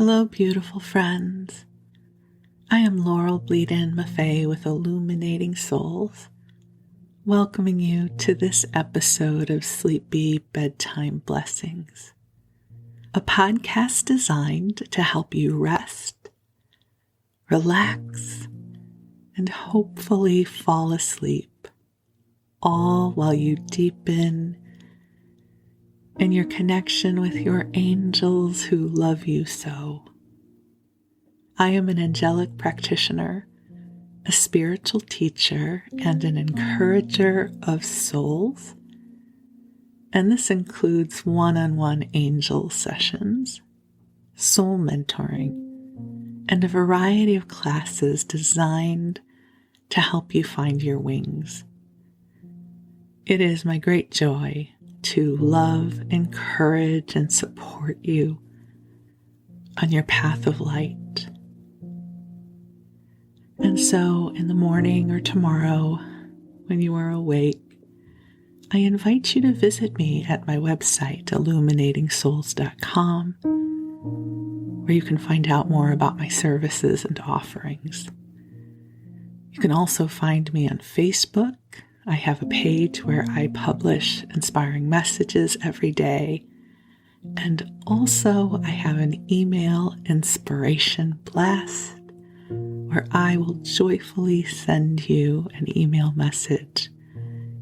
Hello, beautiful friends. I am Laurel Bleadon-Maffei with Illuminating Souls, welcoming you to this episode of Sleepy Bedtime Blessings, a podcast designed to help you rest, relax, and hopefully fall asleep, all while you deepen in your connection with your angels who love you so. I am an angelic practitioner, a spiritual teacher, and an encourager of souls. And this includes one-on-one angel sessions, soul mentoring, and a variety of classes designed to help you find your wings. It is my great joy to love, encourage, and support you on your path of light. And so in the morning or tomorrow, when you are awake, I invite you to visit me at my website, illuminating-souls.com, where you can find out more about my services and offerings. You can also find me on Facebook. I have a page where I publish inspiring messages every day. And also I have an email inspiration blast where I will joyfully send you an email message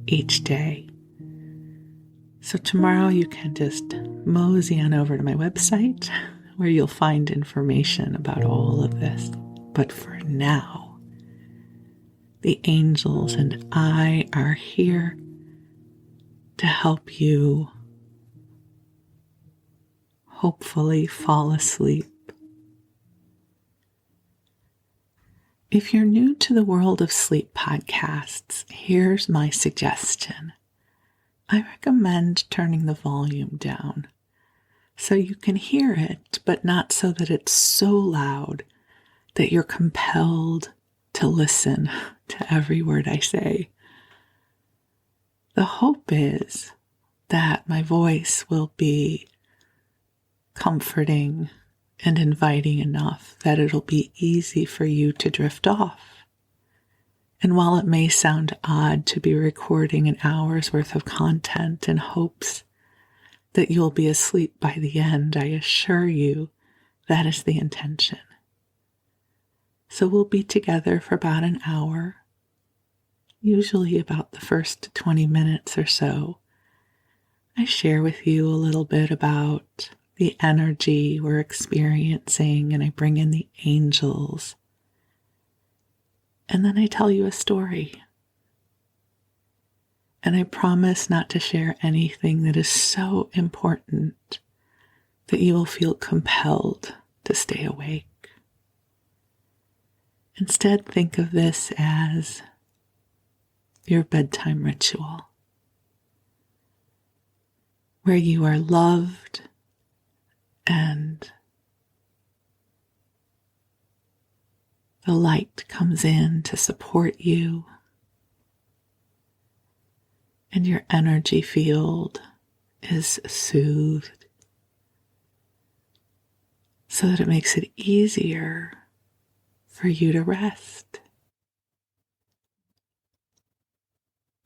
each day. So tomorrow you can just mosey on over to my website where you'll find information about all of this. But for now, the angels and I are here to help you hopefully fall asleep. If you're new to the World of Sleep podcasts, here's my suggestion. I recommend turning the volume down so you can hear it, but not so that it's so loud that you're compelled to listen to every word I say. The hope is that my voice will be comforting and inviting enough that it'll be easy for you to drift off. And while it may sound odd to be recording an hour's worth of content in hopes that you'll be asleep by the end, I assure you that is the intention. So we'll be together for about an hour, usually about the first 20 minutes or so. I share with you a little bit about the energy we're experiencing, and I bring in the angels. And then I tell you a story. And I promise not to share anything that is so important that you will feel compelled to stay awake. Instead, think of this as your bedtime ritual, where you are loved and the light comes in to support you, and your energy field is soothed so that it makes it easier for you to rest.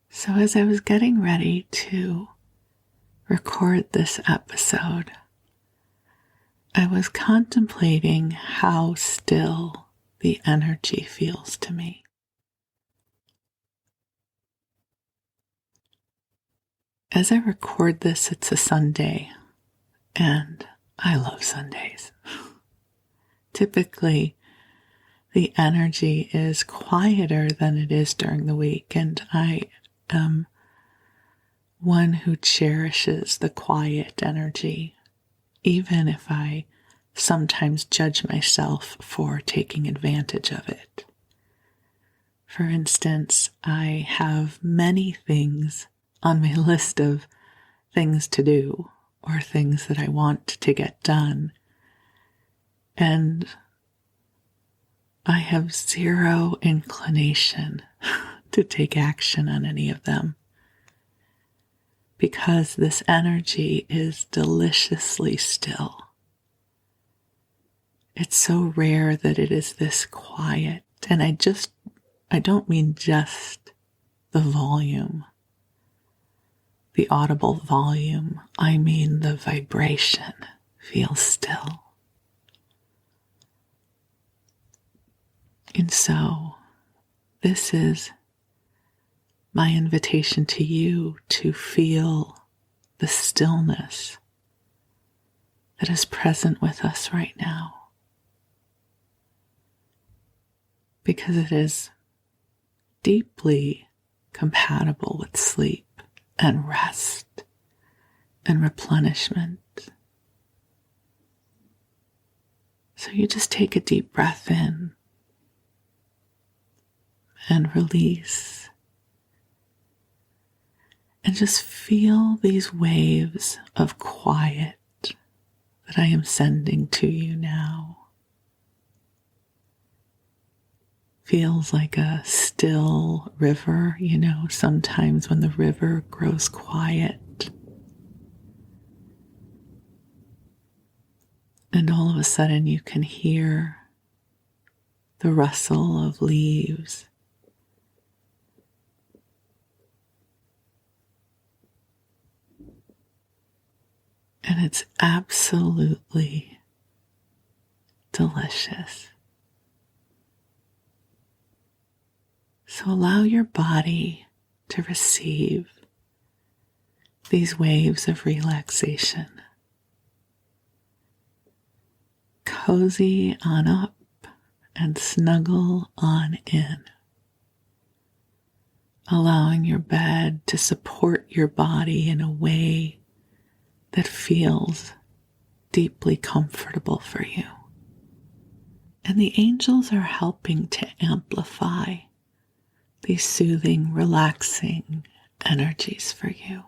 So as I was getting ready to record this episode, I was contemplating how still the energy feels to me. As I record this, it's a Sunday, and I love Sundays. Typically, the energy is quieter than it is during the week, and I am one who cherishes the quiet energy, even if I sometimes judge myself for taking advantage of it. For instance, I have many things on my list of things to do or things that I want to get done, and I have zero inclination to take action on any of them because this energy is deliciously still. It's so rare that it is this quiet. And I don't mean just the volume, the audible volume. I mean the vibration feels still. And so this is my invitation to you to feel the stillness that is present with us right now. Because it is deeply compatible with sleep and rest and replenishment. So you just take a deep breath in and release. And just feel these waves of quiet that I am sending to you now. Feels like a still river, sometimes when the river grows quiet. And all of a sudden you can hear the rustle of leaves. And it's absolutely delicious. So allow your body to receive these waves of relaxation. Cozy on up and snuggle on in. Allowing your bed to support your body in a way that feels deeply comfortable for you. And the angels are helping to amplify these soothing, relaxing energies for you.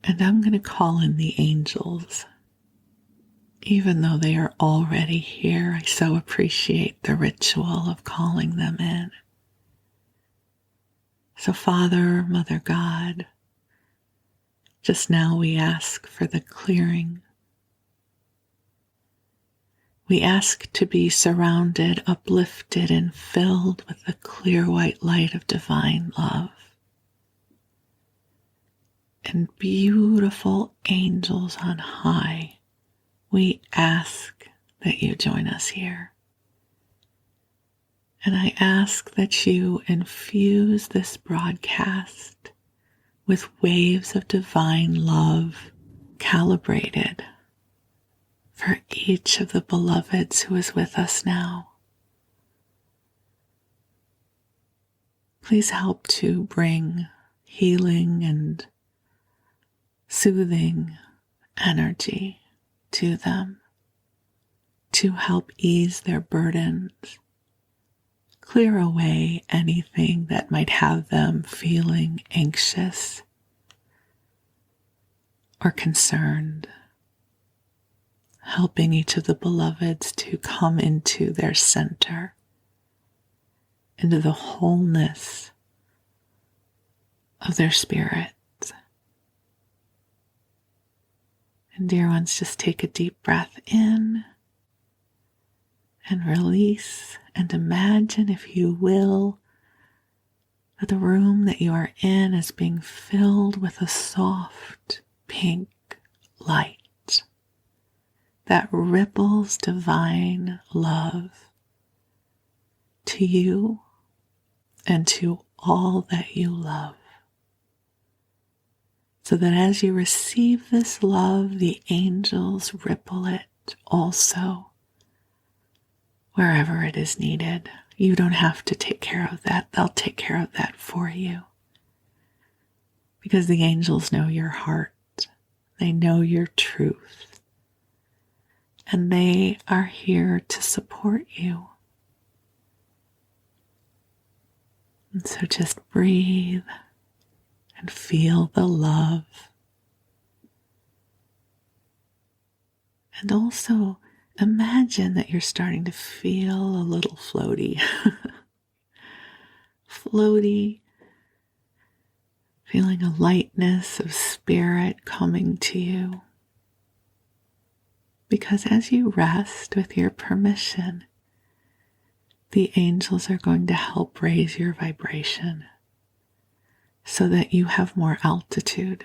And I'm going to call in the angels. Even though they are already here, I so appreciate the ritual of calling them in. So Father, Mother God, just now we ask for the clearing. We ask to be surrounded, uplifted, and filled with the clear white light of divine love. And beautiful angels on high, we ask that you join us here. And I ask that you infuse this broadcast with waves of divine love calibrated for each of the beloveds who is with us now. Please help to bring healing and soothing energy to them to help ease their burdens. Clear away anything that might have them feeling anxious or concerned, helping each of the beloveds to come into their center, into the wholeness of their spirits. And dear ones, just take a deep breath in and release, and imagine, if you will, that the room that you are in is being filled with a soft pink light that ripples divine love to you and to all that you love. So that as you receive this love, the angels ripple it also wherever it is needed. You don't have to take care of that. They'll take care of that for you. Because the angels know your heart. They know your truth. And they are here to support you. And so just breathe and feel the love. And also imagine that you're starting to feel a little floaty. Floaty, feeling a lightness of spirit coming to you. Because as you rest with your permission, the angels are going to help raise your vibration so that you have more altitude,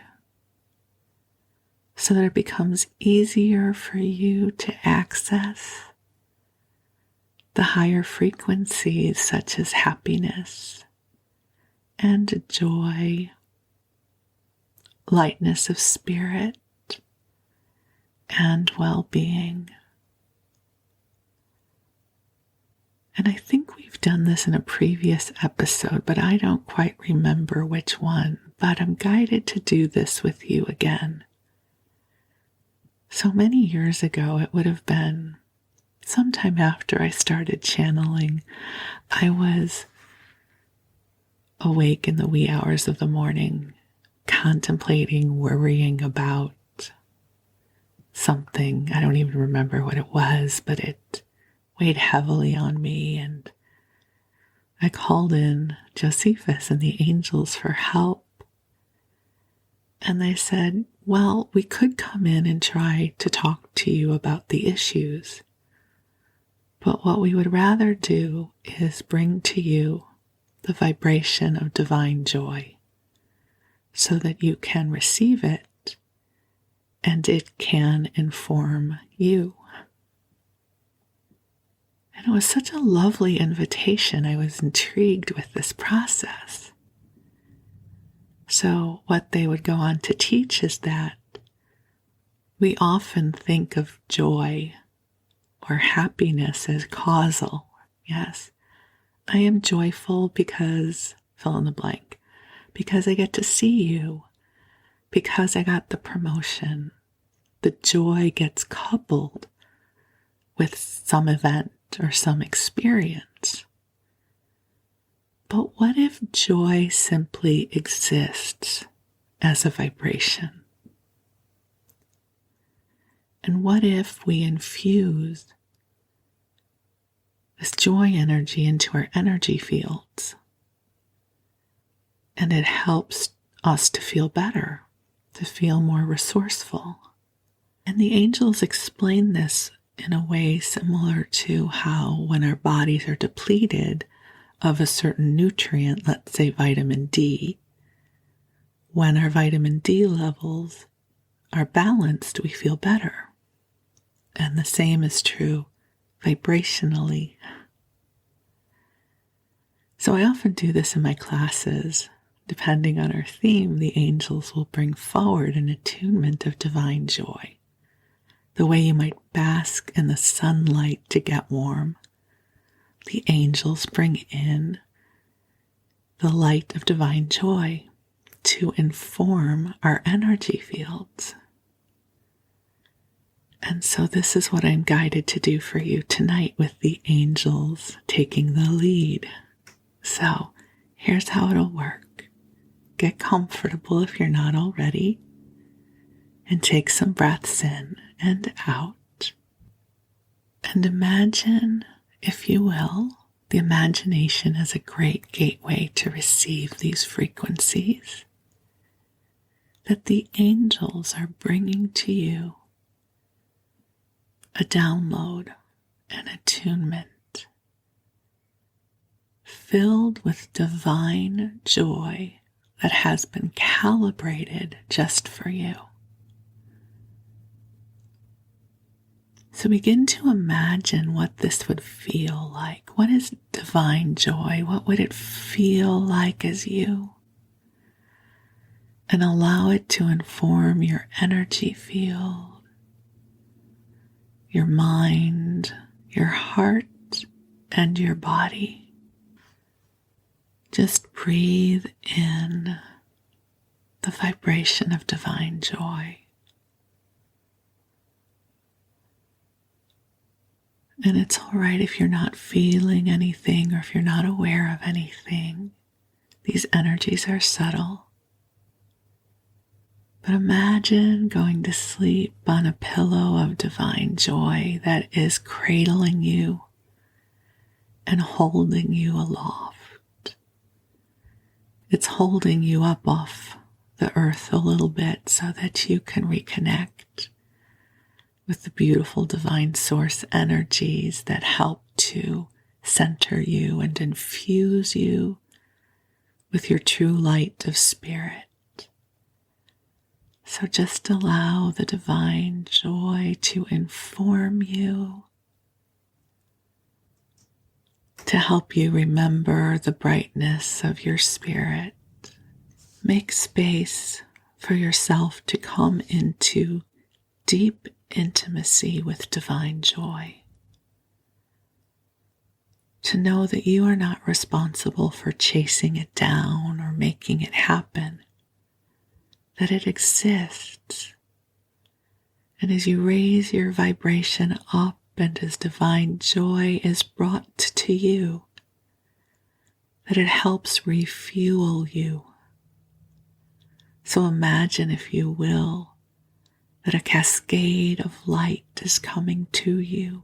so that it becomes easier for you to access the higher frequencies such as happiness and joy, lightness of spirit, and well-being. And I think we've done this in a previous episode, but I don't quite remember which one, but I'm guided to do this with you again. So many years ago, it would have been sometime after I started channeling, I was awake in the wee hours of the morning, contemplating, worrying about something. I don't even remember what it was, but it weighed heavily on me, and I called in Josephus and the angels for help. And they said, well, we could come in and try to talk to you about the issues, but what we would rather do is bring to you the vibration of divine joy so that you can receive it and it can inform you. And it was such a lovely invitation. I was intrigued with this process. So what they would go on to teach is that we often think of joy or happiness as causal. Yes, I am joyful because fill in the blank, because I get to see you, because I got the promotion. The joy gets coupled with some event or some experience. But what if joy simply exists as a vibration? And what if we infuse this joy energy into our energy fields and it helps us to feel better, to feel more resourceful? And the angels explain this in a way similar to how when our bodies are depleted of a certain nutrient, let's say vitamin D, when our vitamin D levels are balanced, we feel better. And the same is true vibrationally. So I often do this in my classes. Depending on our theme, the angels will bring forward an attunement of divine joy. The way you might bask in the sunlight to get warm, the angels bring in the light of divine joy to inform our energy fields. And so this is what I'm guided to do for you tonight with the angels taking the lead. So here's how it'll work. Get comfortable if you're not already, and take some breaths in and out. And imagine, if you will, the imagination as a great gateway to receive these frequencies that the angels are bringing to you, a download, an attunement, filled with divine joy that has been calibrated just for you. So begin to imagine what this would feel like. What is divine joy? What would it feel like as you? And allow it to inform your energy field, your mind, your heart, and your body. Just breathe in the vibration of divine joy. And it's all right if you're not feeling anything or if you're not aware of anything. These energies are subtle. But imagine going to sleep on a pillow of divine joy that is cradling you and holding you aloft. It's holding you up off the earth a little bit so that you can reconnect with the beautiful divine source energies that help to center you and infuse you with your true light of spirit. So just allow the divine joy to inform you, to help you remember the brightness of your spirit. Make space for yourself to come into deep intimacy with divine joy. To know that you are not responsible for chasing it down or making it happen, that it exists. And as you raise your vibration up and as divine joy is brought to you, that it helps refuel you. So imagine, if you will, that a cascade of light is coming to you.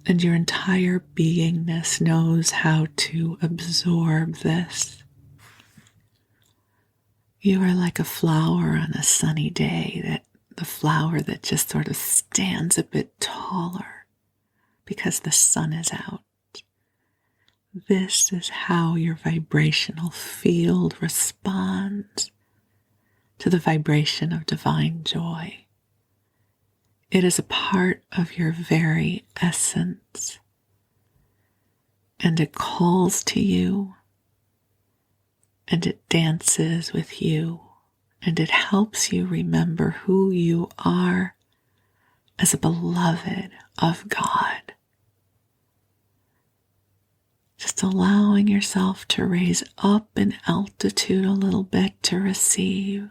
And your entire beingness knows how to absorb this. You are like a flower on a sunny day, that the flower that just sort of stands a bit taller because the sun is out. This is how your vibrational field responds to the vibration of divine joy. It is a part of your very essence, and it calls to you, and it dances with you, and it helps you remember who you are as a beloved of God. Just allowing yourself to raise up in altitude a little bit to receive.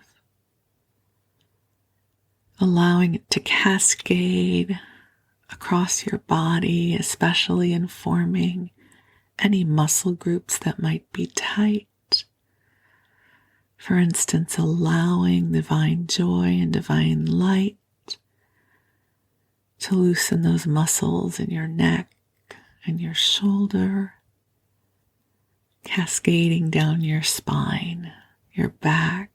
Allowing it to cascade across your body, especially informing any muscle groups that might be tight. For instance, allowing divine joy and divine light to loosen those muscles in your neck and your shoulder, cascading down your spine, your back,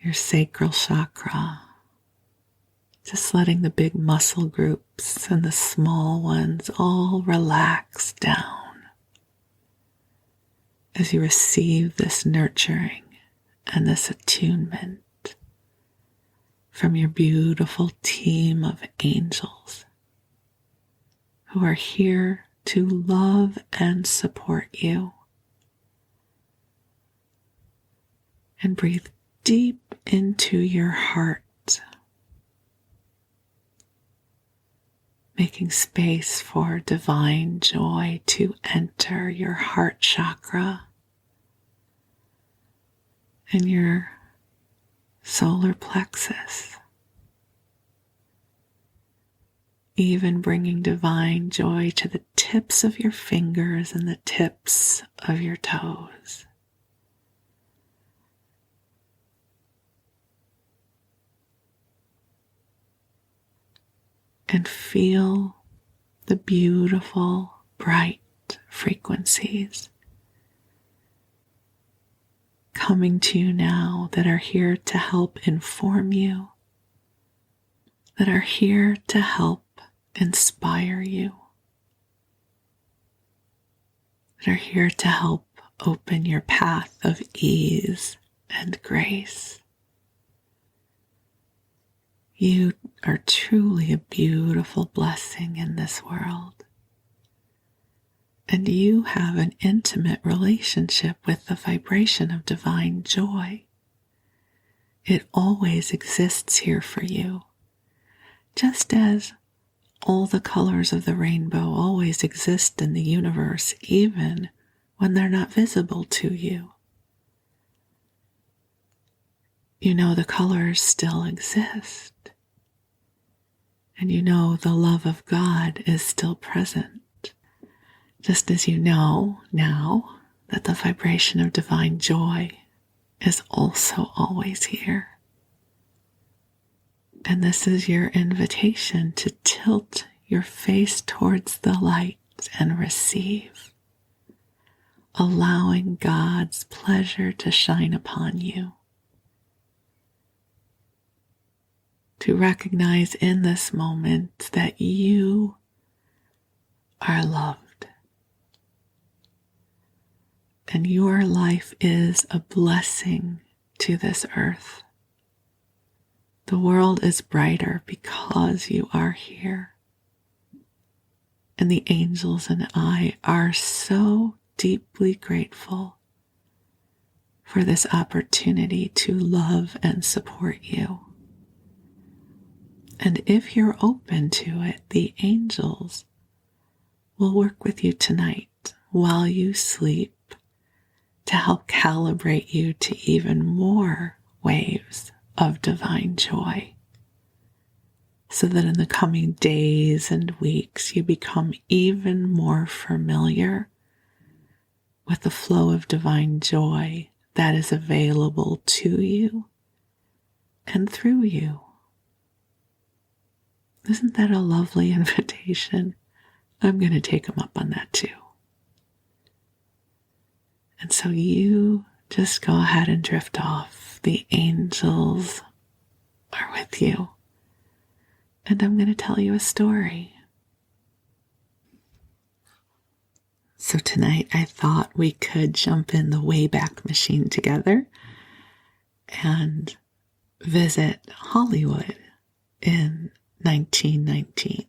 your sacral chakra, just letting the big muscle groups and the small ones all relax down as you receive this nurturing and this attunement from your beautiful team of angels who are here to love and support you. And breathe deep into your heart, making space for divine joy to enter your heart chakra and your solar plexus, even bringing divine joy to the tips of your fingers and the tips of your toes. And feel the beautiful, bright frequencies coming to you now that are here to help inform you, that are here to help inspire you, that are here to help open your path of ease and grace. You are truly a beautiful blessing in this world. And you have an intimate relationship with the vibration of divine joy. It always exists here for you, just as all the colors of the rainbow always exist in the universe, even when they're not visible to you. You know the colors still exist. And you know the love of God is still present, just as you know now that the vibration of divine joy is also always here. And this is your invitation to tilt your face towards the light and receive. allowing God's pleasure to shine upon you. To recognize in this moment that you are loved and your life is a blessing to this earth. The world is brighter because you are here. And the angels and I are so deeply grateful for this opportunity to love and support you. And if you're open to it, the angels will work with you tonight while you sleep to help calibrate you to even more waves of divine joy, so that in the coming days and weeks you become even more familiar with the flow of divine joy that is available to you and through you. Isn't that a lovely invitation? I'm going to take them up on that too. And so you just go ahead and drift off. The angels are with you. And I'm going to tell you a story. So tonight I thought we could jump in the Wayback Machine together and visit Hollywood in 1919.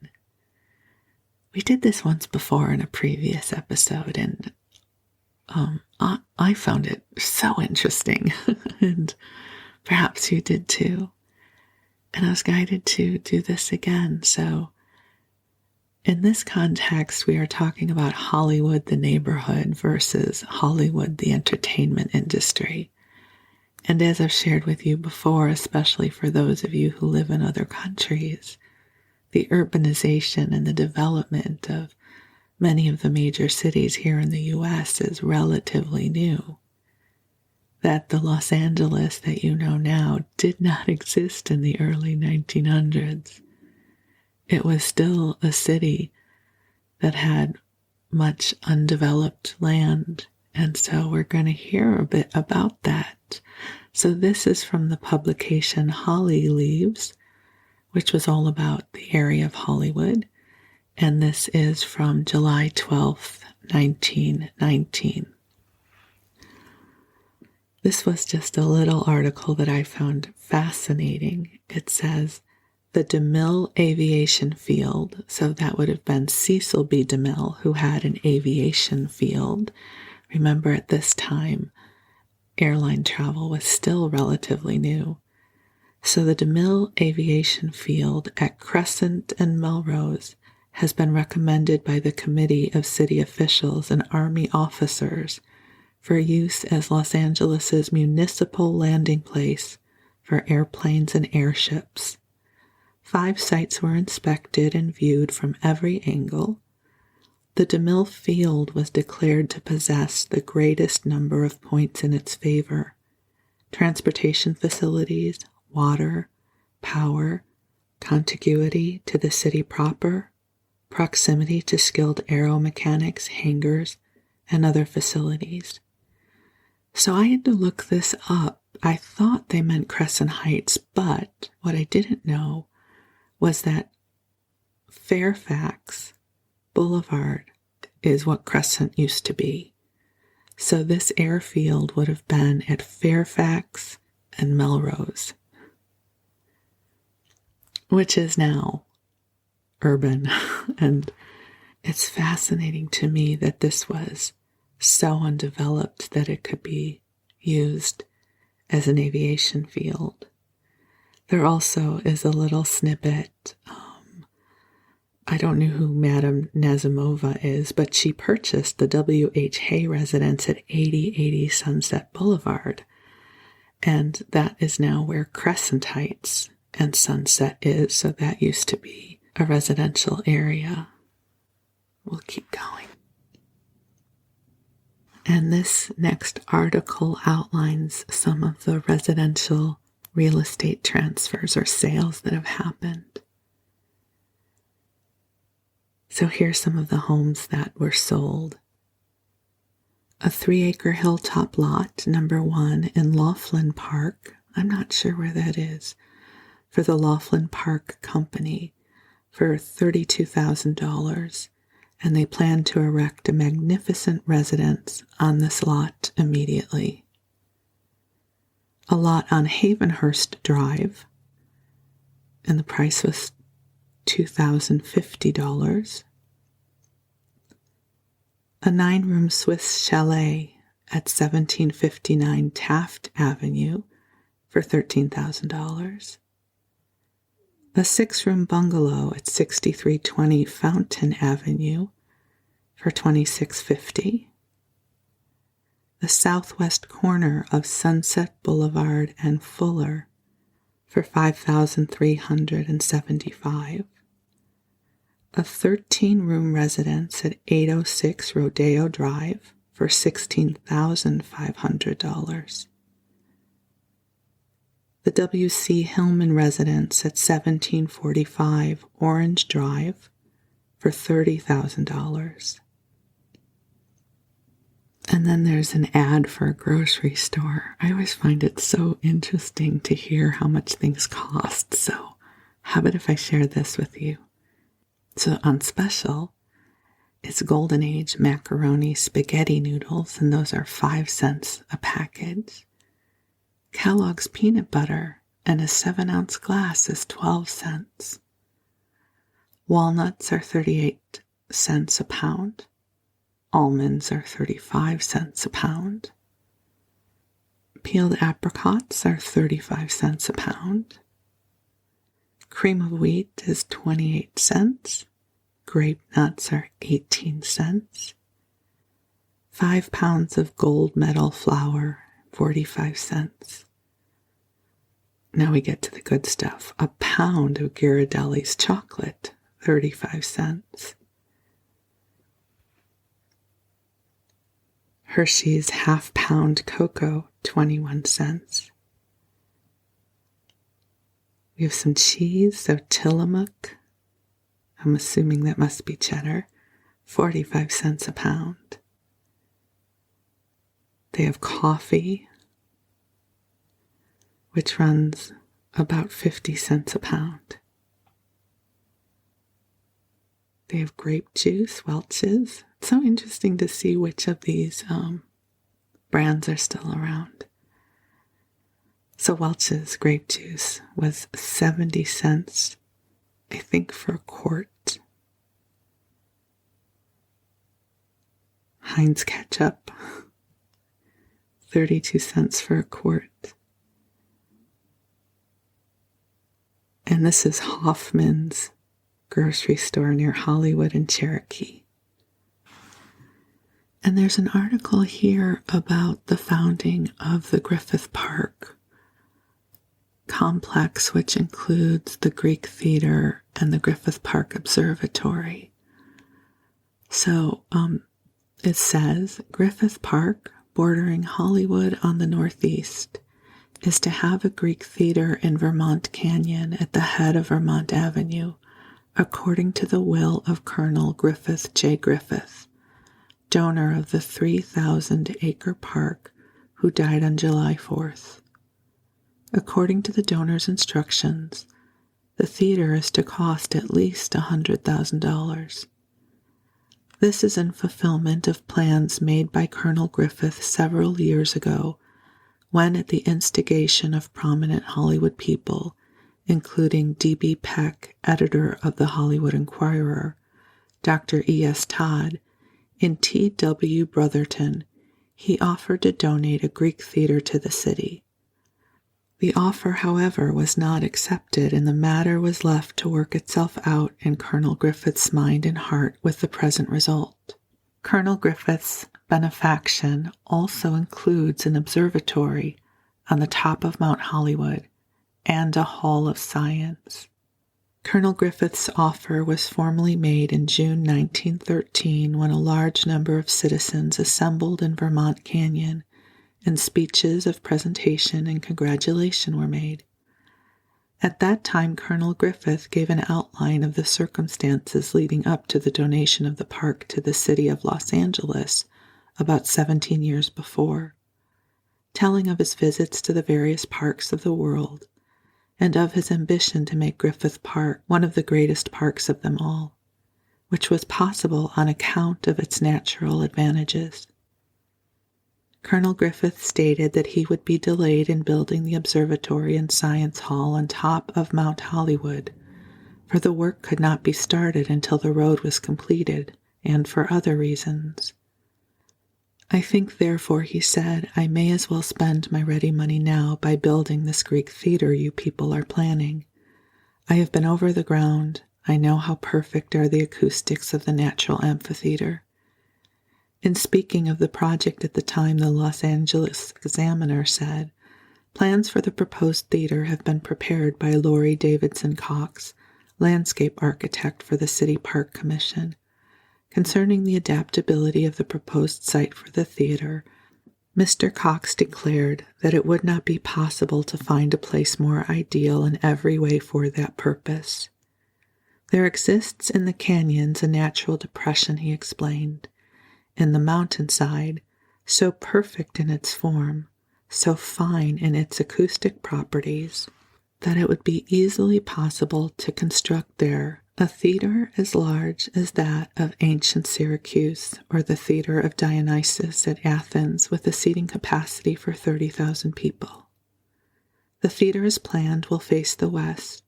We did this once before in a previous episode, and I found it so interesting, and perhaps you did too. And I was guided to do this again. So in this context, we are talking about Hollywood, the neighborhood, versus Hollywood, the entertainment industry. And as I've shared with you before, especially for those of you who live in other countries, the urbanization and the development of many of the major cities here in the U.S. is relatively new. That the Los Angeles that you know now did not exist in the early 1900s. It was still a city that had much undeveloped land, and so we're going to hear a bit about that. So this is from the publication Holly Leaves, which was all about the area of Hollywood, and this is from July 12th, 1919. This was just a little article that I found fascinating. It says, the DeMille Aviation Field, so that would have been Cecil B. DeMille, who had an aviation field. Remember, at this time, airline travel was still relatively new. So the DeMille Aviation Field at Crescent and Melrose has been recommended by the Committee of City Officials and Army Officers for use as Los Angeles's municipal landing place for airplanes and airships. 5 sites were inspected and viewed from every angle. The DeMille Field was declared to possess the greatest number of points in its favor: transportation facilities, water, power, contiguity to the city proper, proximity to skilled aeromechanics, hangars, and other facilities. So I had to look this up. I thought they meant Crescent Heights, but what I didn't know was that Fairfax Boulevard is what Crescent used to be. So this airfield would have been at Fairfax and Melrose, which is now urban. And it's fascinating to me that this was so undeveloped that it could be used as an aviation field. There also is a little snippet. I don't know who Madame Nazimova is, but she purchased the W.H. Hay residence at 8080 Sunset Boulevard. And that is now where Crescent Heights and Sunset is. So that used to be a residential area. We'll keep going. And this next article outlines some of the residential real estate transfers or sales that have happened. So here's some of the homes that were sold. a 3-acre hilltop lot, number 1, in Laughlin Park. I'm not sure where that is. For the Laughlin Park Company for $32,000. And they plan to erect a magnificent residence on this lot immediately. A lot on Havenhurst Drive, and the price was $2,050. A 9-room Swiss chalet at 1759 Taft Avenue for $13,000. A 6-room bungalow at 6320 Fountain Avenue for $26,50. The southwest corner of Sunset Boulevard and Fuller for $5,375. A 13-room residence at 806 Rodeo Drive for $16,500. The W.C. Hillman residence at 1745 Orange Drive for $30,000. And then there's an ad for a grocery store. I always find it so interesting to hear how much things cost. So how about if I share this with you? So on special, it's Golden Age macaroni spaghetti noodles, and those are 5 cents a package. Kellogg's peanut butter and a 7-ounce glass is 12 cents. Walnuts are 38 cents a pound. Almonds are 35 cents a pound. Peeled apricots are 35 cents a pound. Cream of wheat is 28 cents. Grape nuts are 18 cents. 5 pounds of gold medal flour, 45 cents. Now we get to the good stuff. A pound of Ghirardelli's chocolate, 35 cents. Hershey's half-pound cocoa, 21 cents. We have some cheese, so Tillamook, I'm assuming that must be cheddar, 45 cents a pound. They have coffee, which runs about 50 cents a pound. They have grape juice, Welch's. It's so interesting to see which of these brands are still around. So Welch's grape juice was 70 cents, I think, for a quart. Heinz ketchup, 32 cents for a quart. And this is Hoffman's grocery store near Hollywood and Cherokee. And there's an article here about the founding of the Griffith Park complex, which includes the Greek Theater and the Griffith Park Observatory. So it says, Griffith Park, bordering Hollywood on the northeast, is to have a Greek theater in Vermont Canyon at the head of Vermont Avenue, according to the will of Colonel Griffith J. Griffith, donor of the 3,000-acre park, who died on July 4th. According to the donor's instructions, the theater is to cost at least $100,000. This is in fulfillment of plans made by Colonel Griffith several years ago, when, at the instigation of prominent Hollywood people, including D.B. Peck, editor of the Hollywood Inquirer, Dr. E.S. Todd, in T.W. Brotherton, he offered to donate a Greek theater to the city. The offer, however, was not accepted, and the matter was left to work itself out in Colonel Griffith's mind and heart with the present result. Colonel Griffith's benefaction also includes an observatory on the top of Mount Hollywood and a Hall of Science. Colonel Griffith's offer was formally made in June 1913 when a large number of citizens assembled in Vermont Canyon and speeches of presentation and congratulation were made. At that time, Colonel Griffith gave an outline of the circumstances leading up to the donation of the park to the city of Los Angeles, about 17 years before, telling of his visits to the various parks of the world and of his ambition to make Griffith Park one of the greatest parks of them all, which was possible on account of its natural advantages. Colonel Griffith stated that he would be delayed in building the observatory and science hall on top of Mount Hollywood, for the work could not be started until the road was completed, and for other reasons. I think, therefore, he said, I may as well spend my ready money now by building this Greek theater you people are planning. I have been over the ground. I know how perfect are the acoustics of the natural amphitheater. In speaking of the project at the time, the Los Angeles Examiner said, plans for the proposed theater have been prepared by Laurie Davidson Cox, landscape architect for the City Park Commission. Concerning the adaptability of the proposed site for the theater, Mr. Cox declared that it would not be possible to find a place more ideal in every way for that purpose. There exists in the canyons a natural depression, he explained, in the mountainside, so perfect in its form, so fine in its acoustic properties, that it would be easily possible to construct there a theater as large as that of ancient Syracuse or the theater of Dionysus at Athens with a seating capacity for 30,000 people. The theater as planned will face the west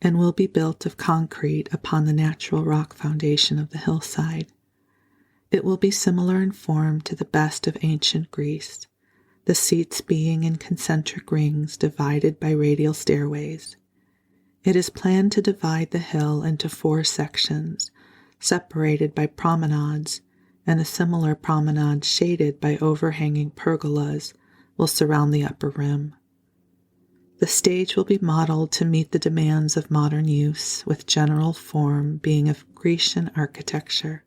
and will be built of concrete upon the natural rock foundation of the hillside. It will be similar in form to the best of ancient Greece, the seats being in concentric rings divided by radial stairways. It is planned to divide the hill into 4 sections, separated by promenades, and a similar promenade shaded by overhanging pergolas will surround the upper rim. The stage will be modeled to meet the demands of modern use, with general form being of Grecian architecture.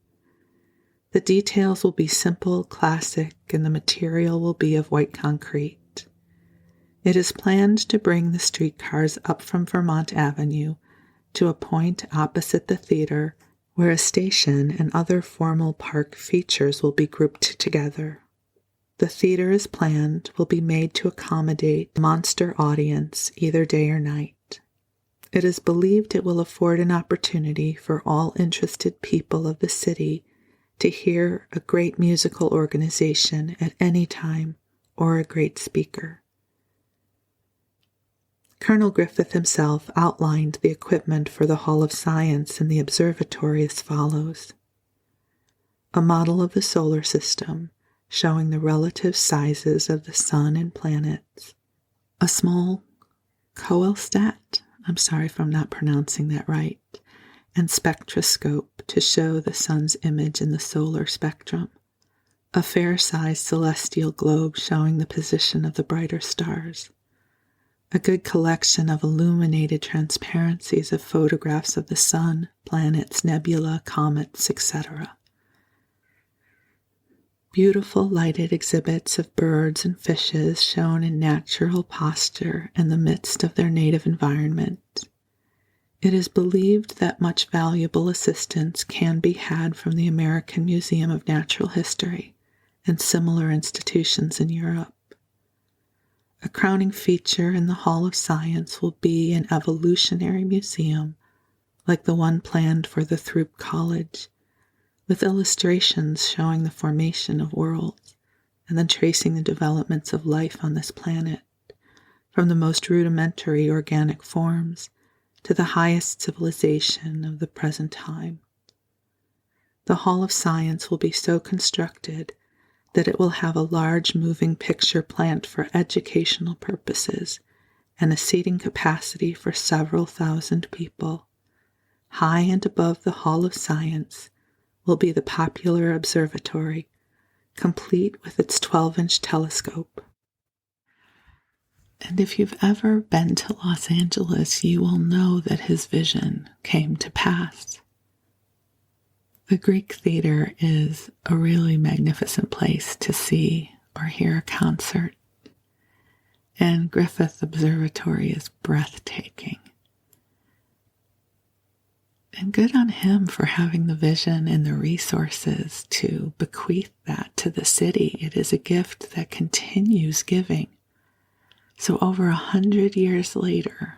The details will be simple, classic, and the material will be of white concrete. It is planned to bring the streetcars up from Vermont Avenue to a point opposite the theater where a station and other formal park features will be grouped together. The theater as planned will be made to accommodate a monster audience either day or night. It is believed it will afford an opportunity for all interested people of the city to hear a great musical organization at any time or a great speaker. Colonel Griffith himself outlined the equipment for the Hall of Science and the observatory as follows. A model of the solar system showing the relative sizes of the sun and planets. A small coelstat, I'm sorry if I'm not pronouncing that right, and spectroscope to show the sun's image in the solar spectrum, a fair-sized celestial globe showing the position of the brighter stars, a good collection of illuminated transparencies of photographs of the sun, planets, nebula, comets, etc., beautiful lighted exhibits of birds and fishes shown in natural posture in the midst of their native environment. It is believed that much valuable assistance can be had from the American Museum of Natural History and similar institutions in Europe. A crowning feature in the Hall of Science will be an evolutionary museum like the one planned for the Throop College, with illustrations showing the formation of worlds and then tracing the developments of life on this planet, from the most rudimentary organic forms to the highest civilization of the present time. The Hall of Science will be so constructed that it will have a large moving picture plant for educational purposes and a seating capacity for several thousand people. High and above the Hall of Science will be the popular observatory, complete with its 12-inch telescope. And if you've ever been to Los Angeles, you will know that his vision came to pass. The Greek Theater is a really magnificent place to see or hear a concert, and Griffith Observatory is breathtaking. And good on him for having the vision and the resources to bequeath that to the city. It is a gift that continues giving. So over 100 years later,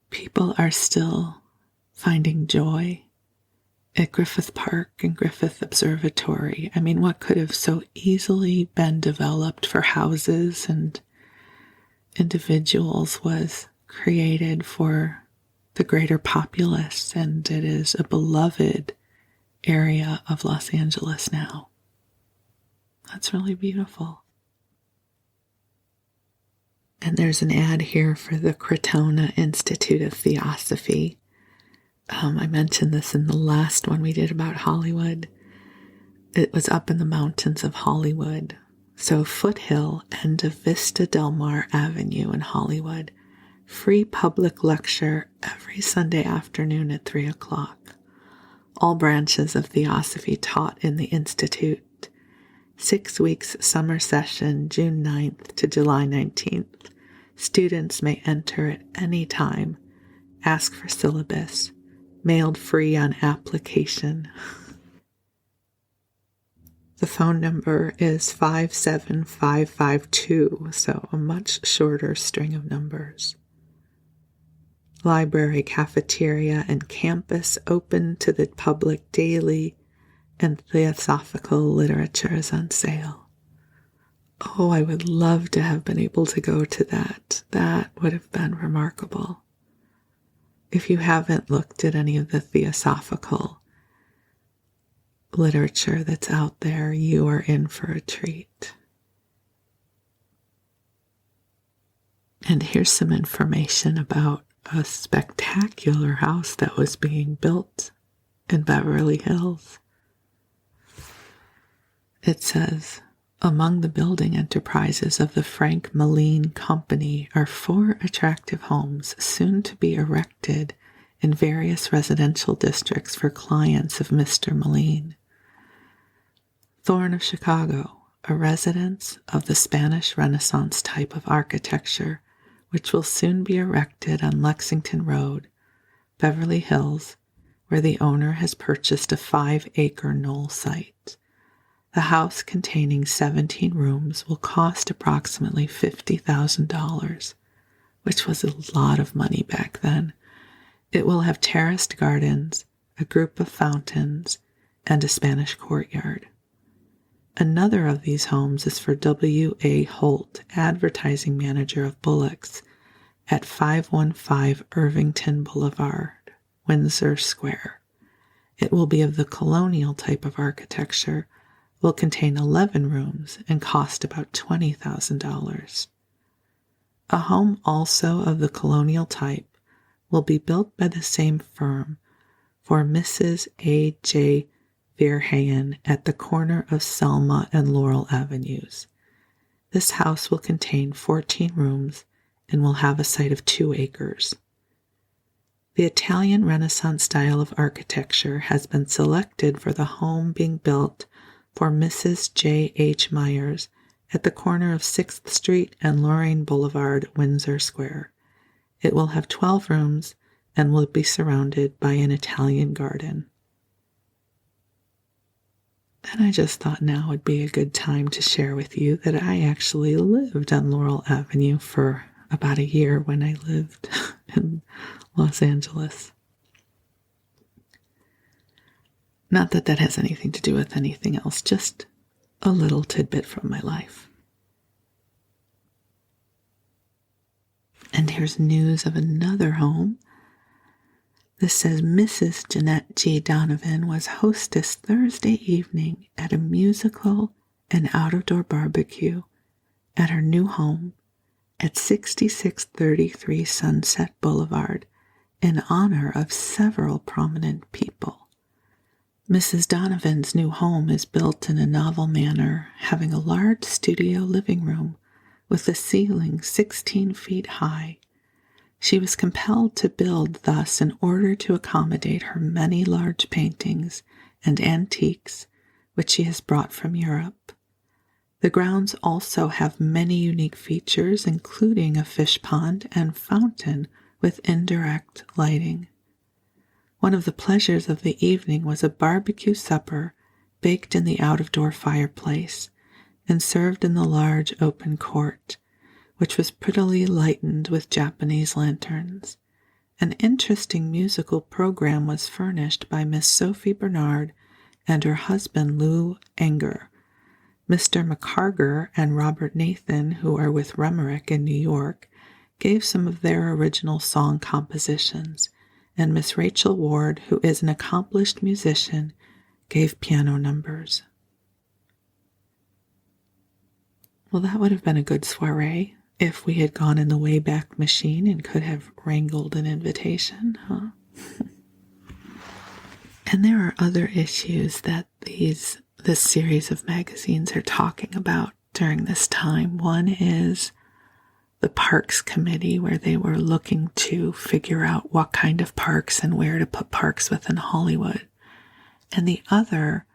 people are still finding joy at Griffith Park and Griffith Observatory. I mean, what could have so easily been developed for houses and individuals was created for the greater populace, and it is a beloved area of Los Angeles now. That's really beautiful. And there's an ad here for the Crotona Institute of Theosophy. I mentioned this in the last one we did about Hollywood. It was up in the mountains of Hollywood. So Foothill, end of Vista Del Mar Avenue in Hollywood. Free public lecture every Sunday afternoon at 3 o'clock. All branches of Theosophy taught in the Institute. 6 weeks summer session, June 9th to July 19th. Students may enter at any time. Ask for syllabus. Mailed free on application. The phone number is 57552, so a much shorter string of numbers. Library, cafeteria, and campus open to the public daily, and theosophical literature is on sale. Oh, I would love to have been able to go to that. That would have been remarkable. If you haven't looked at any of the theosophical literature that's out there, you are in for a treat. And here's some information about a spectacular house that was being built in Beverly Hills. It says, among the building enterprises of the Frank Moline Company are 4 attractive homes soon to be erected in various residential districts for clients of Mr. Moline. Thorne of Chicago, a residence of the Spanish Renaissance type of architecture, which will soon be erected on Lexington Road, Beverly Hills, where the owner has purchased a 5-acre knoll site. The house, containing 17 rooms, will cost approximately $50,000, which was a lot of money back then. It will have terraced gardens, a group of fountains, and a Spanish courtyard. Another of these homes is for W.A. Holt, advertising manager of Bullock's, at 515 Irvington Boulevard, Windsor Square. It will be of the colonial type of architecture, will contain 11 rooms, and cost about $20,000. A home also of the colonial type will be built by the same firm for Mrs. A. J. Verheyen at the corner of Selma and Laurel Avenues. This house will contain 14 rooms and will have a site of 2 acres. The Italian Renaissance style of architecture has been selected for the home being built for Mrs. J. H. Myers at the corner of 6th Street and Lorraine Boulevard, Windsor Square. It will have 12 rooms and will be surrounded by an Italian garden. And I just thought now would be a good time to share with you that I actually lived on Laurel Avenue for about a year when I lived in Los Angeles. Not that that has anything to do with anything else, just a little tidbit from my life. And here's news of another home. This says Mrs. Jeanette G. Donovan was hostess Thursday evening at a musical and out-of-door barbecue at her new home at 6633 Sunset Boulevard in honor of several prominent people. Mrs. Donovan's new home is built in a novel manner, having a large studio living room with a ceiling 16 feet high. She was compelled to build thus in order to accommodate her many large paintings and antiques which she has brought from Europe. The grounds also have many unique features, including a fish pond and fountain with indirect lighting. One of the pleasures of the evening was a barbecue supper baked in the out-of-door fireplace and served in the large open court, which was prettily lightened with Japanese lanterns. An interesting musical program was furnished by Miss Sophie Bernard and her husband Lou Anger. Mr. McCarger and Robert Nathan, who are with Remerick in New York, gave some of their original song compositions, and Miss Rachel Ward, who is an accomplished musician, gave piano numbers. Well, that would have been a good soiree if we had gone in the Wayback Machine and could have wrangled an invitation, huh? And there are other issues that this series of magazines are talking about during this time. One is the Parks Committee, where they were looking to figure out what kind of parks and where to put parks within Hollywood. And the other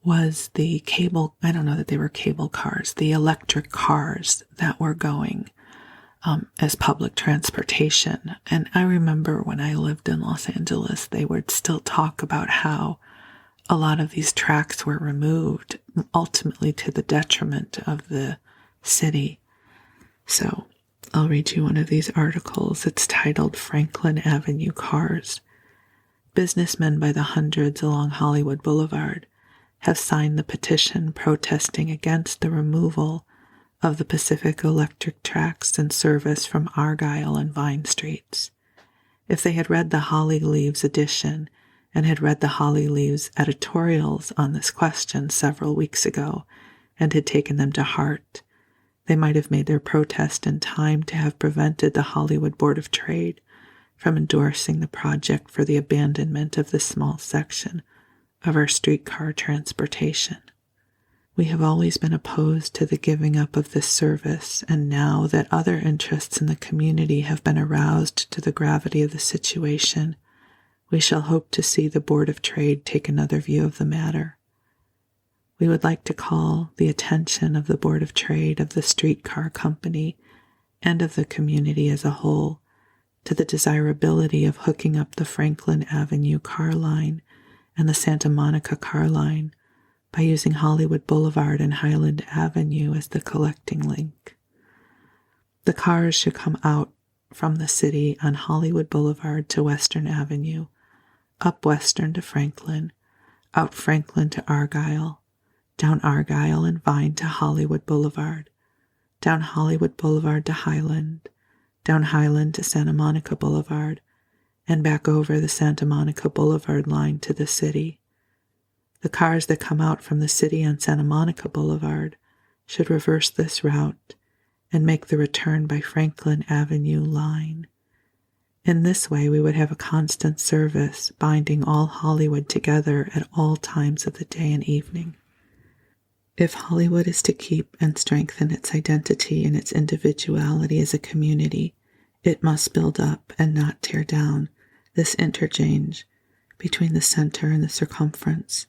was the cable, I don't know that they were cable cars, the electric cars that were going as public transportation. And I remember when I lived in Los Angeles, they would still talk about how a lot of these tracks were removed, ultimately to the detriment of the city. So I'll read you one of these articles. It's titled Franklin Avenue Cars. Businessmen by the hundreds along Hollywood Boulevard have signed the petition protesting against the removal of the Pacific Electric tracks and service from Argyle and Vine Streets. If they had read the Holly Leaves edition and had read the Holly Leaves editorials on this question several weeks ago and had taken them to heart, they might have made their protest in time to have prevented the Hollywood Board of Trade from endorsing the project for the abandonment of this small section of our streetcar transportation. We have always been opposed to the giving up of this service, and now that other interests in the community have been aroused to the gravity of the situation, we shall hope to see the Board of Trade take another view of the matter. We would like to call the attention of the Board of Trade, of the streetcar company, and of the community as a whole to the desirability of hooking up the Franklin Avenue car line and the Santa Monica car line by using Hollywood Boulevard and Highland Avenue as the collecting link. The cars should come out from the city on Hollywood Boulevard to Western Avenue, up Western to Franklin, out Franklin to Argyle, down Argyle and Vine to Hollywood Boulevard, down Hollywood Boulevard to Highland, down Highland to Santa Monica Boulevard, and back over the Santa Monica Boulevard line to the city. The cars that come out from the city on Santa Monica Boulevard should reverse this route and make the return by Franklin Avenue line. In this way, we would have a constant service binding all Hollywood together at all times of the day and evening. If Hollywood is to keep and strengthen its identity and its individuality as a community, it must build up and not tear down this interchange between the center and the circumference.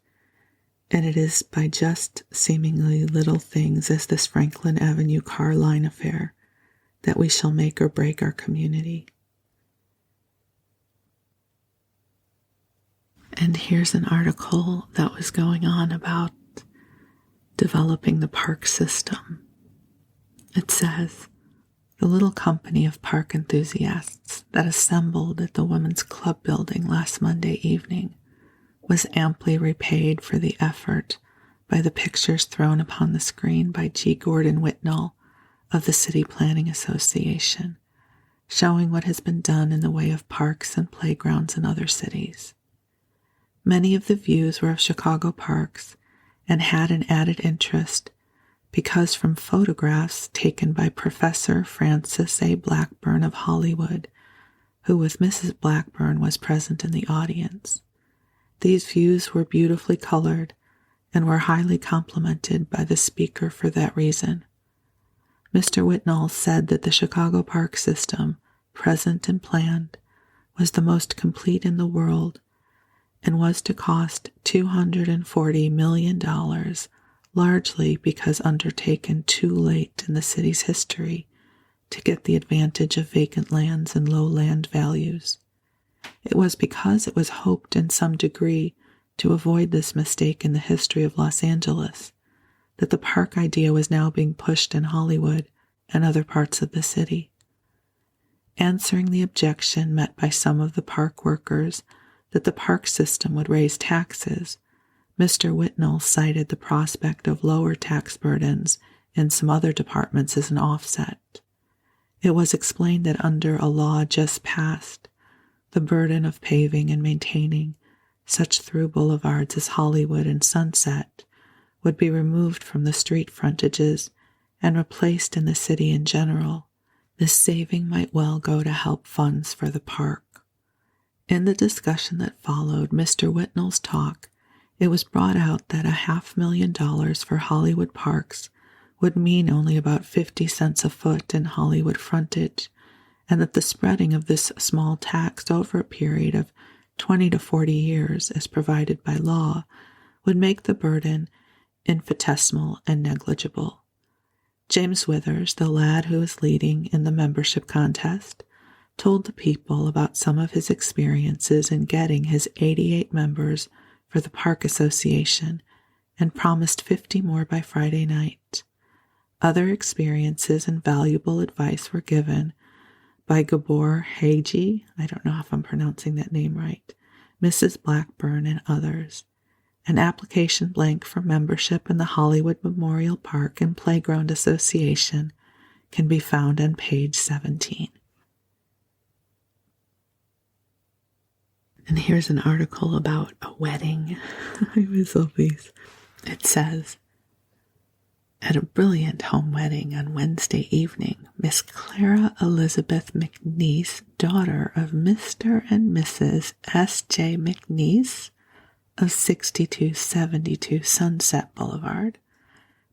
And it is by just seemingly little things as this Franklin Avenue car line affair that we shall make or break our community. And here's an article that was going on about developing the park system. It says, the little company of park enthusiasts that assembled at the Women's Club building last Monday evening was amply repaid for the effort by the pictures thrown upon the screen by G. Gordon Whitnall of the City Planning Association, showing what has been done in the way of parks and playgrounds in other cities. Many of the views were of Chicago parks and had an added interest because from photographs taken by Professor Francis A. Blackburn of Hollywood, who with Mrs. Blackburn was present in the audience. These views were beautifully colored and were highly complimented by the speaker for that reason. Mr. Whitnall said that the Chicago park system, present and planned, was the most complete in the world and was to cost $240 million, largely because undertaken too late in the city's history to get the advantage of vacant lands and low land values. It was because it was hoped in some degree to avoid this mistake in the history of Los Angeles that the park idea was now being pushed in Hollywood and other parts of the city. Answering the objection met by some of the park workers that the park system would raise taxes, Mr. Whitnell cited the prospect of lower tax burdens in some other departments as an offset. It was explained that under a law just passed, the burden of paving and maintaining such through boulevards as Hollywood and Sunset would be removed from the street frontages and replaced in the city in general. This saving might well go to help funds for the park. In the discussion that followed Mr. Whitnell's talk, it was brought out that $500,000 for Hollywood parks would mean only about 50 cents a foot in Hollywood frontage, and that the spreading of this small tax over a period of 20 to 40 years, as provided by law, would make the burden infinitesimal and negligible. James Withers, the lad who was leading in the membership contest, told the people about some of his experiences in getting his 88 members for the Park Association and promised 50 more by Friday night. Other experiences and valuable advice were given by Gabor Hagi, I don't know if I'm pronouncing that name right, Mrs. Blackburn, and others. An application blank for membership in the Hollywood Memorial Park and Playground Association can be found on page 17. And here's an article about a wedding. I always love these. It says, at a brilliant home wedding on Wednesday evening, Miss Clara Elizabeth McNeese, daughter of Mr. and Mrs. S.J. McNeese of 6272 Sunset Boulevard,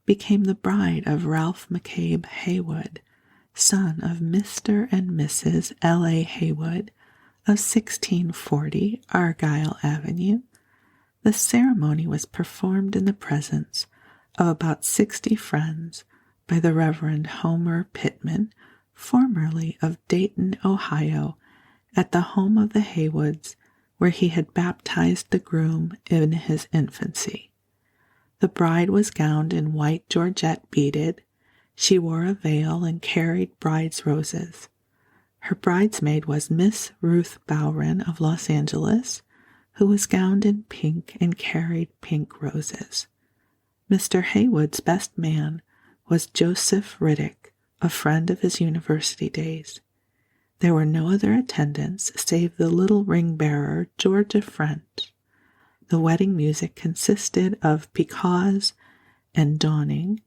became the bride of Ralph McCabe Haywood, son of Mr. and Mrs. L.A. Haywood of 1640 Argyle Avenue. The ceremony was performed in the presence of about 60 friends by the Reverend Homer Pittman, formerly of Dayton, Ohio, at the home of the Haywoods, where he had baptized the groom in his infancy. The bride was gowned in white georgette beaded. She wore a veil and carried bride's roses. Her bridesmaid was Miss Ruth Bowron of Los Angeles, who was gowned in pink and carried pink roses. Mr. Haywood's best man was Joseph Riddick, a friend of his university days. There were no other attendants save the little ring-bearer, Georgia French. The wedding music consisted of Pecaws and Dawning,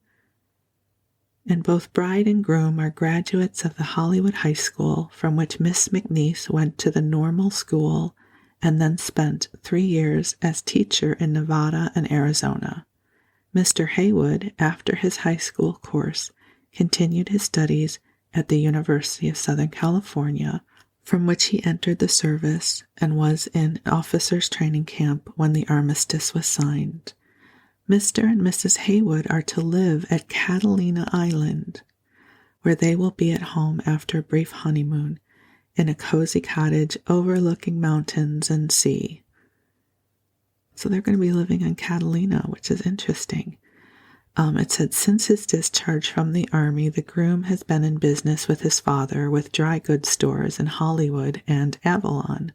and both bride and groom are graduates of the Hollywood High School, from which Miss McNeese went to the normal school and then spent 3 years as teacher in Nevada and Arizona. Mr. Haywood, after his high school course, continued his studies at the University of Southern California, from which he entered the service and was in officers' training camp when the armistice was signed. Mr. and Mrs. Haywood are to live at Catalina Island, where they will be at home after a brief honeymoon, in a cozy cottage overlooking mountains and sea. So they're going to be living on Catalina, which is interesting. It said, since his discharge from the Army, the groom has been in business with his father with dry goods stores in Hollywood and Avalon,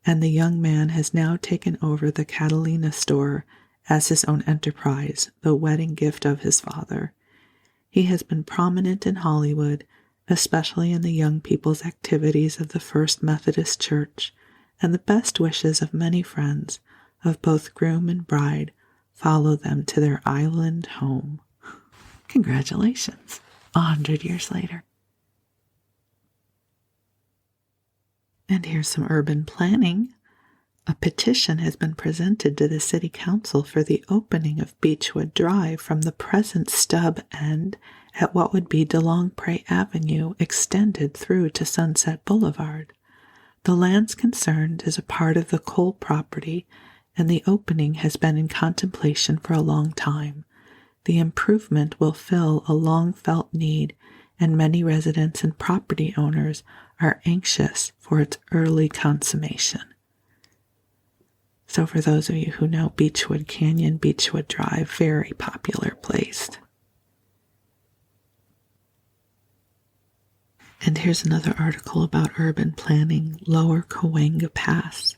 and the young man has now taken over the Catalina store as his own enterprise, the wedding gift of his father. He has been prominent in Hollywood, especially in the young people's activities of the First Methodist Church, and the best wishes of many friends of both groom and bride follow them to their island home. Congratulations, 100 years later. And here's some urban planning. A petition has been presented to the City Council for the opening of Beechwood Drive from the present stub end at what would be DeLongpre Avenue extended through to Sunset Boulevard. The lands concerned is a part of the Cole property, and the opening has been in contemplation for a long time. The improvement will fill a long-felt need and many residents and property owners are anxious for its early consummation. So for those of you who know Beechwood Canyon, Beechwood Drive, very popular place. And here's another article about urban planning, Lower Cahuenga Pass.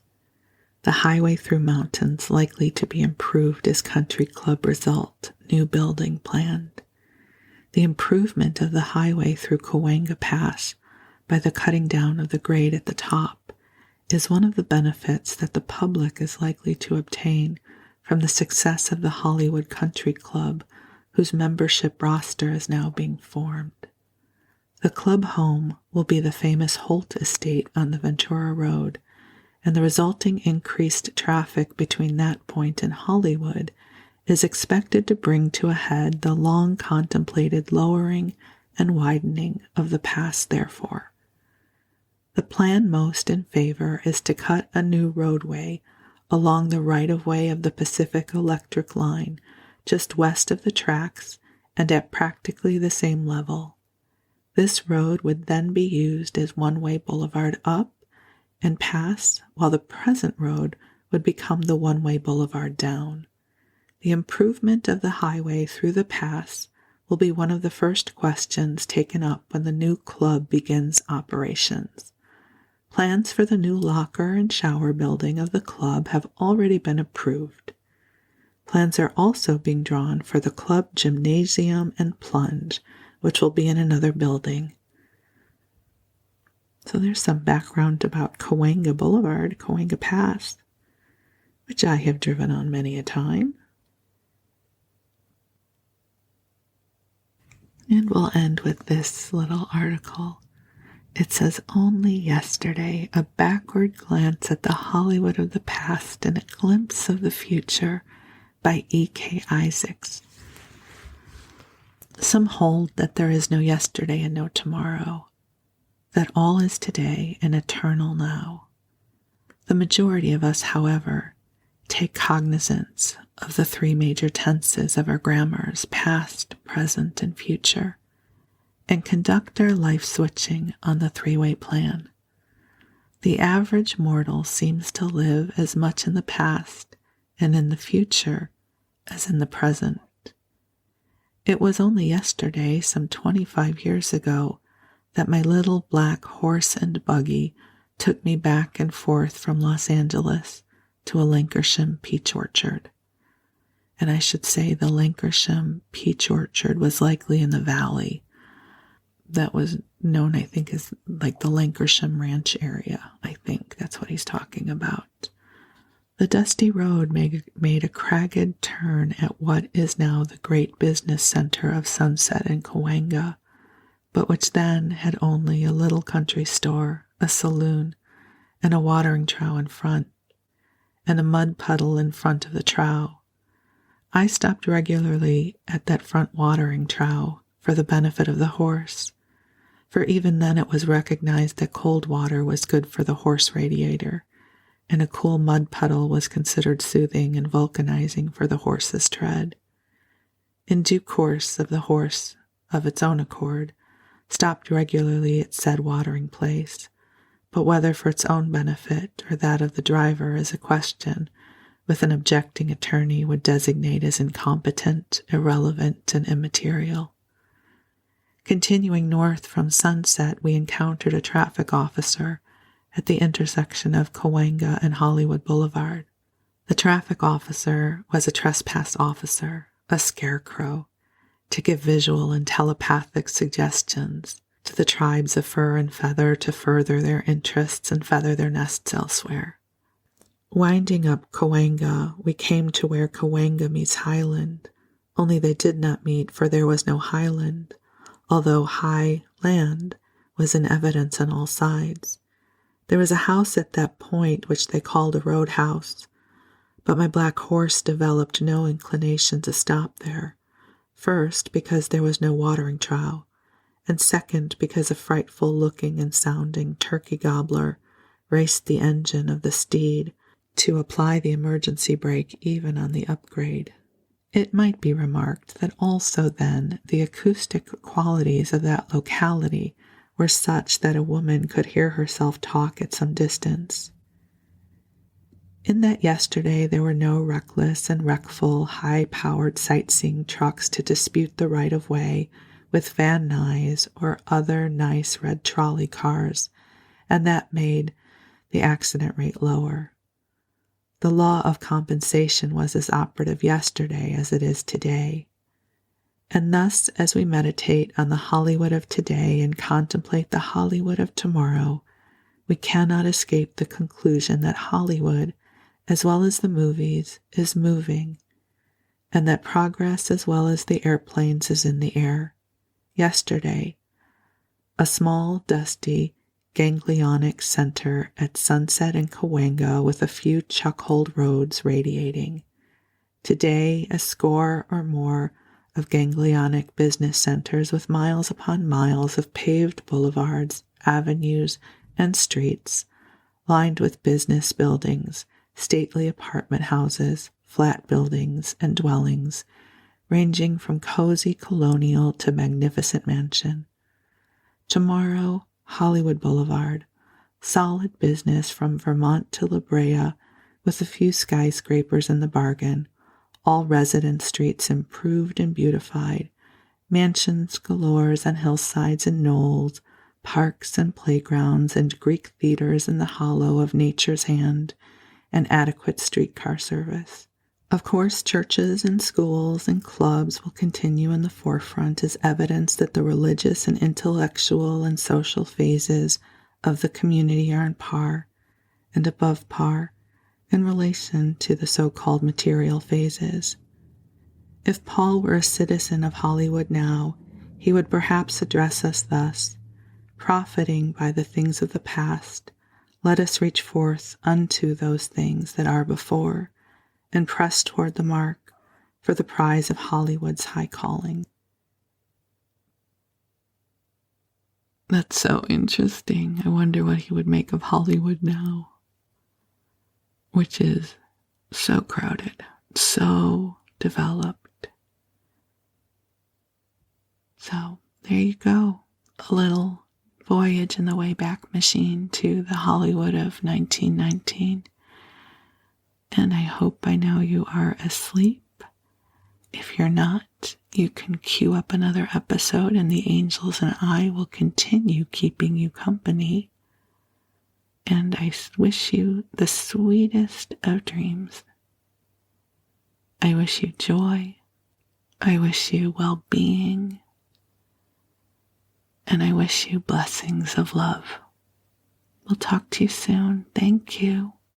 The highway through mountains likely to be improved as country club result, new building planned. The improvement of the highway through Cahuenga Pass by the cutting down of the grade at the top is one of the benefits that the public is likely to obtain from the success of the Hollywood Country Club, whose membership roster is now being formed. The club home will be the famous Holt Estate on the Ventura Road, and the resulting increased traffic between that point and Hollywood is expected to bring to a head the long contemplated lowering and widening of the pass, therefore. The plan most in favor is to cut a new roadway along the right-of-way of the Pacific Electric Line, just west of the tracks and at practically the same level. This road would then be used as one-way boulevard up and pass, while the present road would become the one-way boulevard down. The improvement of the highway through the pass will be one of the first questions taken up when the new club begins operations. Plans for the new locker and shower building of the club have already been approved. Plans are also being drawn for the club gymnasium and plunge, which will be in another building. So there's some background about Cahuenga Boulevard, Cahuenga Pass, which I have driven on many a time. And we'll end with this little article. It says, "Only yesterday, a backward glance at the Hollywood of the past and a glimpse of the future," by E.K. Isaacs. Some hold that there is no yesterday and no tomorrow, that all is today and eternal now. The majority of us, however, take cognizance of the three major tenses of our grammars, past, present, and future, and conduct our life switching on the three-way plan. The average mortal seems to live as much in the past and in the future as in the present. It was only yesterday, some 25 years ago, that my little black horse and buggy took me back and forth from Los Angeles to a Lancashire peach orchard. And I should say the Lancashire peach orchard was likely in the valley. That was known, I think, as like the Lancashire Ranch area. I think that's what he's talking about. The dusty road made a cragged turn at what is now the great business center of Sunset and Cahuenga, but which then had only a little country store, a saloon, and a watering trough in front, and a mud puddle in front of the trough. I stopped regularly at that front watering trough for the benefit of the horse, for even then it was recognized that cold water was good for the horse radiator, and a cool mud puddle was considered soothing and vulcanizing for the horse's tread. In due course, the horse, of its own accord, stopped regularly at said watering place, but whether for its own benefit or that of the driver is a question with an objecting attorney would designate as incompetent, irrelevant, and immaterial. Continuing north from Sunset, we encountered a traffic officer at the intersection of Cahuenga and Hollywood Boulevard. The traffic officer was a trespass officer, a scarecrow, to give visual and telepathic suggestions to the tribes of fur and feather to further their interests and feather their nests elsewhere. Winding up Cahuenga, we came to where Cahuenga meets Highland, only they did not meet, for there was no highland, although high land was in evidence on all sides. There was a house at that point which they called a roadhouse, but my black horse developed no inclination to stop there, first because there was no watering trough, and second because a frightful-looking and sounding turkey gobbler raced the engine of the steed to apply the emergency brake even on the upgrade. It might be remarked that also then the acoustic qualities of that locality were such that a woman could hear herself talk at some distance. In that yesterday there were no reckless and wreckful, high-powered sightseeing trucks to dispute the right-of-way with Van Nuys or other nice red trolley cars, and that made the accident rate lower. The law of compensation was as operative yesterday as it is today. And thus, as we meditate on the Hollywood of today and contemplate the Hollywood of tomorrow, we cannot escape the conclusion that Hollywood, as well as the movies, is moving, and that progress as well as the airplanes is in the air. Yesterday, a small, dusty, ganglionic center at Sunset and Cahuenga with a few chuck-holed roads radiating. Today, a score or more of ganglionic business centers with miles upon miles of paved boulevards, avenues, and streets, lined with business buildings, stately apartment houses, flat buildings, and dwellings, ranging from cozy colonial to magnificent mansion. Tomorrow, Hollywood Boulevard, solid business from Vermont to La Brea, with a few skyscrapers in the bargain, all residence streets improved and beautified, mansions galores on hillsides and knolls, parks and playgrounds and Greek theaters in the hollow of nature's hand, and adequate streetcar service. Of course, churches and schools and clubs will continue in the forefront as evidence that the religious and intellectual and social phases of the community are on par and above par in relation to the so-called material phases. If Paul were a citizen of Hollywood now, he would perhaps address us thus: profiting by the things of the past, let us reach forth unto those things that are before, and press toward the mark for the prize of Hollywood's high calling. That's so interesting. I wonder what he would make of Hollywood now, which is so crowded, so developed. So there you go, a little voyage in the Wayback Machine to the Hollywood of 1919. And I hope by now you are asleep. If you're not, you can queue up another episode and the angels and I will continue keeping you company. And I wish you the sweetest of dreams. I wish you joy. I wish you well-being. And I wish you blessings of love. We'll talk to you soon. Thank you.